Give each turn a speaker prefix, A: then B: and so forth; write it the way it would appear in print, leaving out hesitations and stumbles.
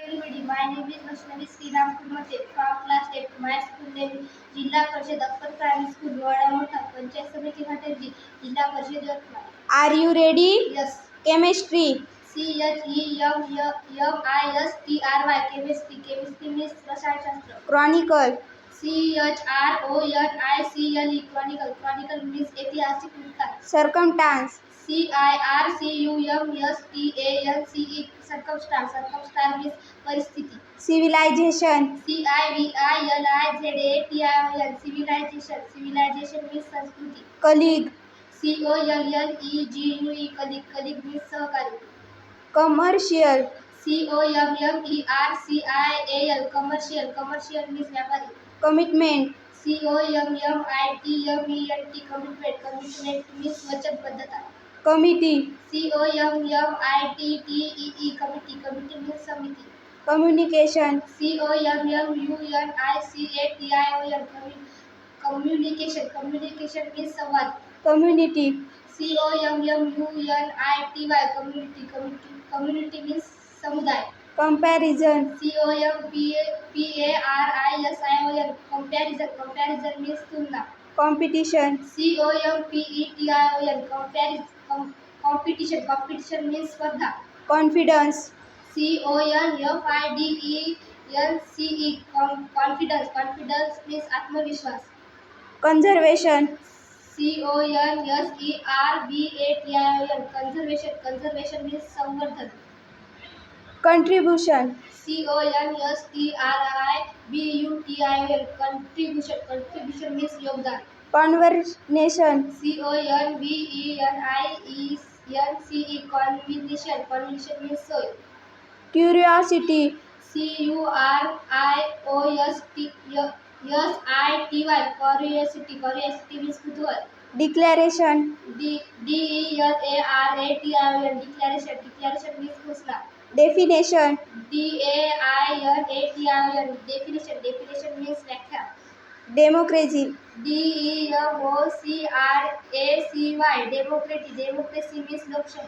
A: everybody. My name is Vaishnavi Sriram Kumate from class 8. My school name is जिल्हा परिषद upper primary school वडामोठा panchayat समिती घाटंजी जिल्हा परिषद Yavatmal.
B: Are you ready?
A: Yes.
B: Chemistry.
A: CHEMISTRY chemistry. Chemistry means रसायनशास्त्र.
B: Chronicle.
A: CHRONICLE chronicle. Chronicle means ऐतिहासिक वृत्तांत.
B: Circumstance.
A: CIRCUMSTANCE circumstance. Circumstance means परिस्थिती.
B: Civilization.
A: CIVILIZATION civilization. Civilization means संस्कृती.
B: Colleague.
A: COLLEGUE colleague means सहकारी.
B: Commercial.
A: COMMERCIAL commercial means व्यापारी.
B: Commitment.
A: COMMITMENT commitment means वचनबद्धता.
B: Committee.
A: COMMITTEE committee means समिती.
B: Communication.
A: COMMUNICATION communication means संवाद.
B: Community.
A: COMMUNITY community means समुदाय.
B: Comparison.
A: COMPARISON comparison means तुलना.
B: Competition.
A: COMPETITION competition means स्पर्धा.
B: Confidence.
A: CONFIDENCE confidence means आत्मविश्वास.
B: Conservation.
A: conservation means संवर्धन.
B: Contribution.
A: contribution means योगदान.
B: Conversation.
A: conversation means सोय.
B: Curiosity.
A: curiosity means कुतूहल.
B: Declaration.
A: declaration means घोषणा.
B: Definition.
A: definition means व्याख्या.
B: Democracy.
A: DEMOCRACY democracy means लोकशाही.